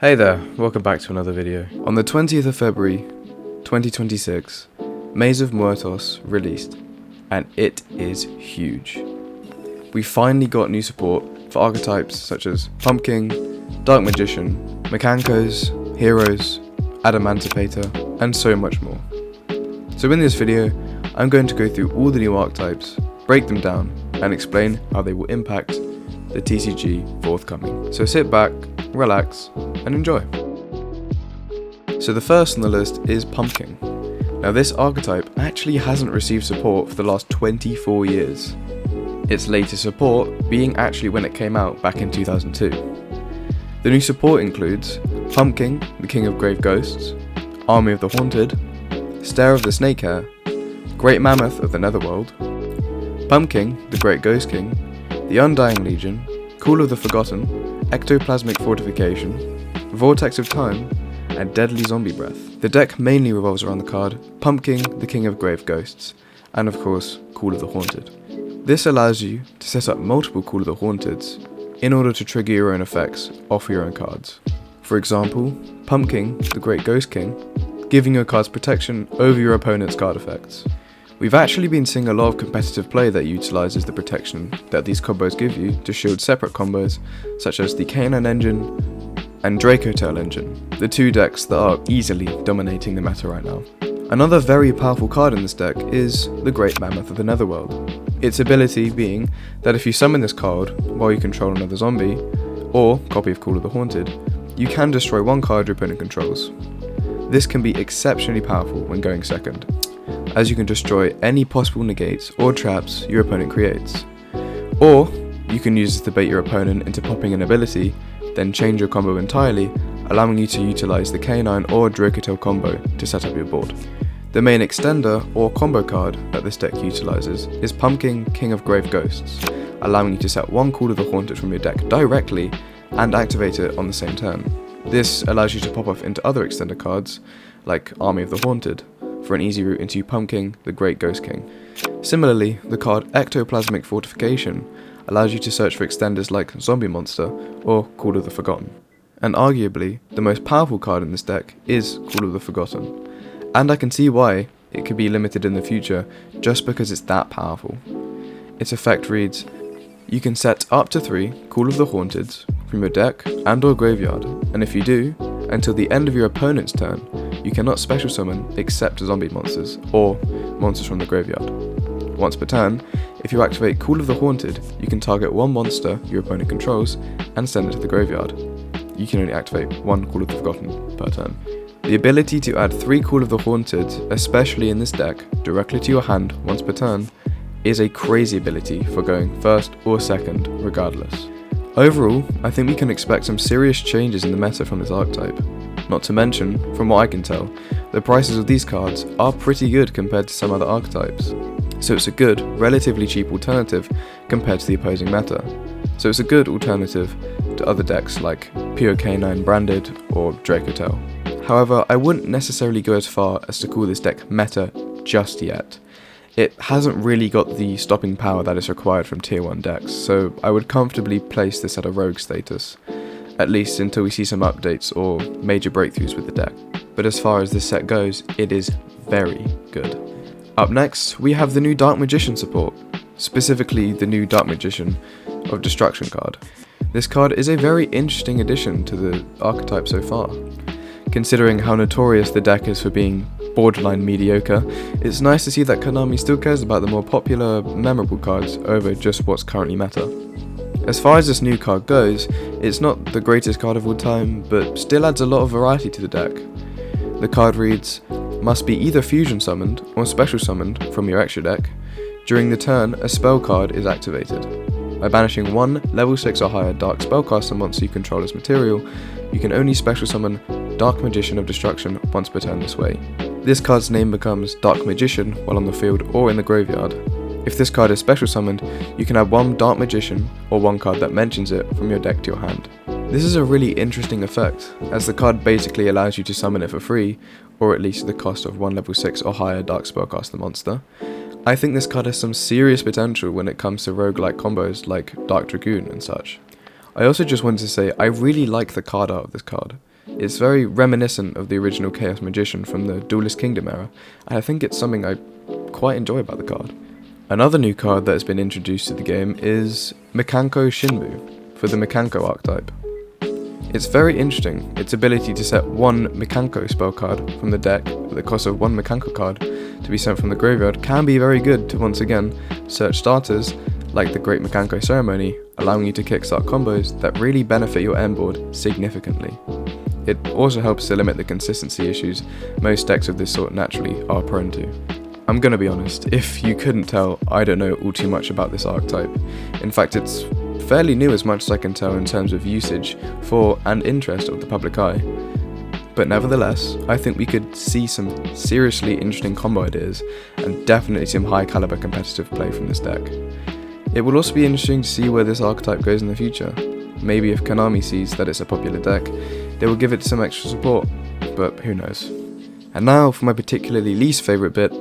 Hey there, welcome back to another video. On the 20th of February 2026, Maze of MUERTOS released, and it is huge. We finally got new support for archetypes such as Pumpkin, Dark Magician, Mechanicos, Heroes, Adamantipator, and so much more. So in this video, I'm going to go through all the new archetypes, break them down, and explain how they will impact the TCG forthcoming. So sit back, relax, and enjoy. So the first on the list is Pumpkin. Now this archetype actually hasn't received support for the last 24 years. Its latest support being actually when it came out back in 2002. The new support includes Pumpkin, the King of Grave Ghosts, Army of the Haunted, Stare of the Snakehair, Great Mammoth of the Netherworld, Pumpkin, the Great Ghost King, the Undying Legion, Call of the Forgotten, Ectoplasmic Fortification, Vortex of Time, and Deadly Zombie Breath. The deck mainly revolves around the card Pumpkin, the King of Grave Ghosts, and of course, Call of the Haunted. This allows you to set up multiple Call of the Haunteds in order to trigger your own effects off your own cards. For example, Pumpkin, the Great Ghost King, giving your cards protection over your opponent's card effects. We've actually been seeing a lot of competitive play that utilises the protection that these combos give you to shield separate combos such as the Canine Engine and Draco Tail Engine, the two decks that are easily dominating the meta right now. Another very powerful card in this deck is the Great Mammoth of the Netherworld. Its ability being that if you summon this card while you control another zombie, or copy of Call of the Haunted, you can destroy one card your opponent controls. This can be exceptionally powerful when going second, as you can destroy any possible negates or traps your opponent creates. Or, you can use this to bait your opponent into popping an ability, then change your combo entirely, allowing you to utilise the Canine or Dracotail combo to set up your board. The main extender or combo card that this deck utilises is Pumpkin, King of Grave Ghosts, allowing you to set one Call of the Haunted from your deck directly and activate it on the same turn. This allows you to pop off into other extender cards, like Army of the Haunted, for an easy route into Pumpkin, the Great Ghost King. Similarly, the card Ectoplasmic Fortification allows you to search for extenders like Zombie Monster or Call of the Forgotten. And arguably, the most powerful card in this deck is Call of the Forgotten. And I can see why it could be limited in the future just because it's that powerful. Its effect reads, you can set up to 3 Call of the Haunteds from your deck and or graveyard, and if you do, until the end of your opponent's turn, you cannot special summon except zombie monsters or monsters from the graveyard. Once per turn, if you activate Call of the Haunted, you can target one monster your opponent controls and send it to the graveyard. You can only activate one Call of the Forgotten per turn. The ability to add 3 Call of the Haunted, especially in this deck, directly to your hand once per turn, is a crazy ability for going first or second regardless. Overall, I think we can expect some serious changes in the meta from this archetype. Not to mention, from what I can tell, the prices of these cards are pretty good compared to some other archetypes. So it's a good, relatively cheap alternative compared to the opposing meta. So it's a good alternative to other decks like Pure Canine Branded or Dracotail. However, I wouldn't necessarily go as far as to call this deck meta just yet. It hasn't really got the stopping power that is required from tier 1 decks, so I would comfortably place this at a rogue status, at least until we see some updates or major breakthroughs with the deck. But as far as this set goes, it is very good. Up next, we have the new Dark Magician support, specifically the new Dark Magician of Destruction card. This card is a very interesting addition to the archetype so far. Considering how notorious the deck is for being borderline mediocre, it's nice to see that Konami still cares about the more popular, memorable cards over just what's currently meta. As far as this new card goes, it's not the greatest card of all time, but still adds a lot of variety to the deck. The card reads, must be either fusion summoned or special summoned from your extra deck. During the turn, a spell card is activated. By banishing one level 6 or higher Dark Spellcaster monster you control as material, you can only special summon Dark Magician of Destruction once per turn this way. This card's name becomes Dark Magician while on the field or in the graveyard. If this card is special summoned, you can add one Dark Magician or one card that mentions it from your deck to your hand. This is a really interesting effect, as the card basically allows you to summon it for free, or at least at the cost of one level 6 or higher Dark Spellcaster monster. I think this card has some serious potential when it comes to roguelike combos like Dark Dragoon and such. I also just wanted to say I really like the card art of this card. It's very reminiscent of the original Chaos Magician from the Duelist Kingdom era, and I think it's something I quite enjoy about the card. Another new card that has been introduced to the game is Mekanko Shinbu for the Mekanko archetype. It's very interesting. Its ability to set one Mekanko spell card from the deck at the cost of one Mekanko card to be sent from the graveyard can be very good to once again search starters like the Great Mekanko Ceremony, allowing you to kickstart combos that really benefit your end board significantly. It also helps to limit the consistency issues most decks of this sort naturally are prone to. I'm gonna be honest, if you couldn't tell, I don't know all too much about this archetype. In fact, it's fairly new as much as I can tell in terms of usage for and interest of the public eye. But nevertheless, I think we could see some seriously interesting combo ideas and definitely some high caliber competitive play from this deck. It will also be interesting to see where this archetype goes in the future. Maybe if Konami sees that it's a popular deck, they will give it some extra support, but who knows. And now for my particularly least favourite bit,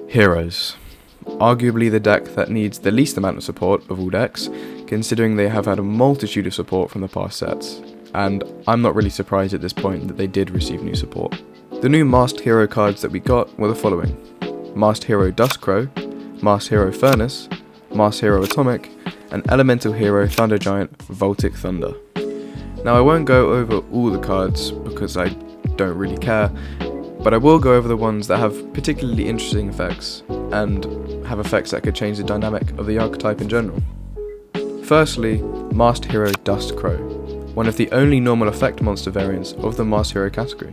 Heroes. Arguably the deck that needs the least amount of support of all decks, considering they have had a multitude of support from the past sets, and I'm not really surprised at this point that they did receive new support. The new Masked Hero cards that we got were the following: Masked Hero Dustcrow, Masked Hero Furnace, Masked Hero Atomic, and Elemental Hero Thunder Giant Voltic Thunder. Now I won't go over all the cards because I don't really care, but I will go over the ones that have particularly interesting effects, and have effects that could change the dynamic of the archetype in general. Firstly, Masked Hero Dustcrow, one of the only normal effect monster variants of the Masked Hero category.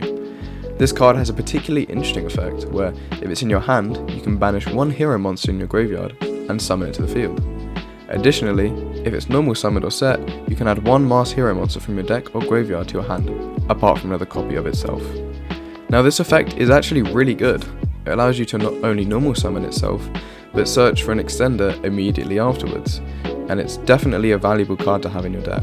This card has a particularly interesting effect where, if it's in your hand, you can banish one hero monster in your graveyard and summon it to the field. Additionally, if it's normal summoned or set, you can add one Masked Hero monster from your deck or graveyard to your hand, apart from another copy of itself. Now this effect is actually really good. It allows you to not only normal summon itself, but search for an extender immediately afterwards, and it's definitely a valuable card to have in your deck.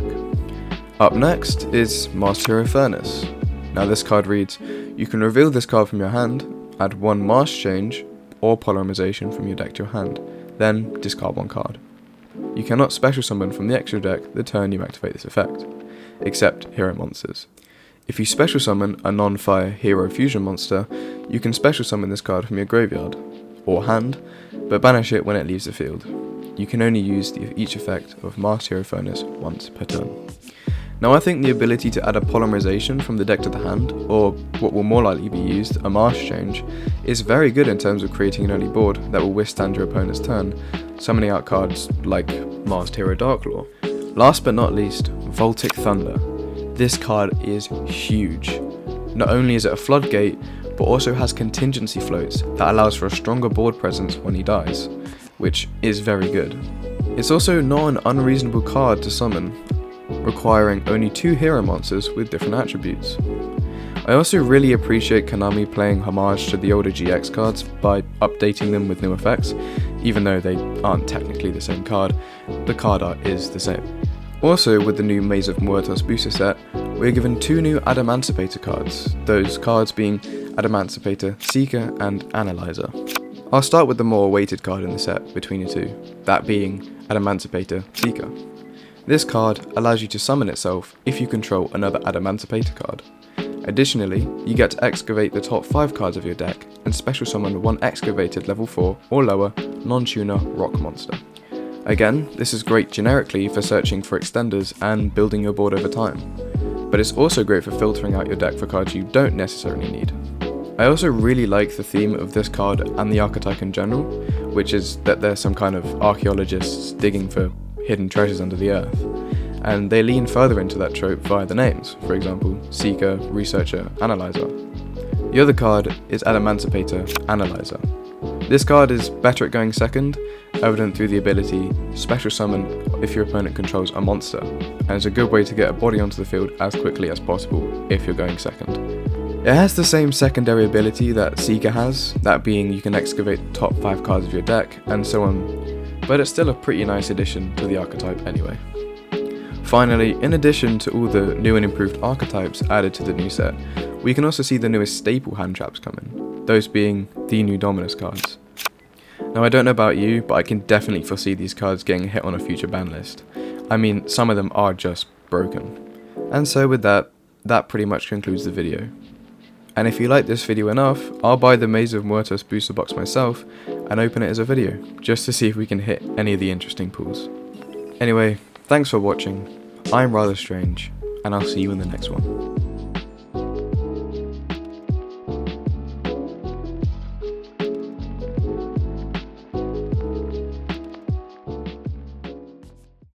Up next is Masked Hero Furnace. Now this card reads, you can reveal this card from your hand, add one Mask Change or Polymerization from your deck to your hand, then discard one card. You cannot special summon from the extra deck the turn you activate this effect, except hero monsters. If you special summon a non-fire hero fusion monster, you can special summon this card from your graveyard, or hand, but banish it when it leaves the field. You can only use each effect of Masked Hero Furnace once per turn. Now I think the ability to add a Polymerization from the deck to the hand, or what will more likely be used, a Mask Change, is very good in terms of creating an early board that will withstand your opponent's turn, summoning out cards like Masked Hero Darklaw. Last but not least, Voltic Thunder. This card is huge. Not only is it a floodgate, but also has contingency floats that allows for a stronger board presence when he dies, which is very good. It's also not an unreasonable card to summon, requiring only 2 hero monsters with different attributes. I also really appreciate Konami paying homage to the older GX cards by updating them with new effects. Even though they aren't technically the same card, the card art is the same. Also, with the new Maze of MUERTOS booster set, we're given 2 new Adamancipator cards, those cards being Adamancipator Seeker and Analyzer. I'll start with the more weighted card in the set between the two, that being Adamancipator Seeker. This card allows you to summon itself if you control another Adamancipator card. Additionally, you get to excavate the top 5 cards of your deck and special summon one excavated level 4 or lower non-tuner rock monster. Again, this is great generically for searching for extenders and building your board over time, but it's also great for filtering out your deck for cards you don't necessarily need. I also really like the theme of this card and the archetype in general, which is that there's some kind of archaeologists digging for hidden treasures under the earth, and they lean further into that trope via the names, for example, Seeker, Researcher, Analyzer. The other card is Adamancipator Analyzer. This card is better at going second, evident through the ability Special Summon if your opponent controls a monster, and is a good way to get a body onto the field as quickly as possible if you're going second. It has the same secondary ability that Seeker has, that being you can excavate the top 5 cards of your deck, and so on, but it's still a pretty nice addition to the archetype anyway. Finally, in addition to all the new and improved archetypes added to the new set, we can also see the newest staple hand traps coming, those being the new Dominus cards. Now I don't know about you, but I can definitely foresee these cards getting hit on a future ban list. I mean, some of them are just broken. And so with that, that pretty much concludes the video. And if you like this video enough, I'll buy the Maze of Muertos booster box myself and open it as a video, just to see if we can hit any of the interesting pulls. Anyway, thanks for watching, I'm Rather Strange, and I'll see you in the next one.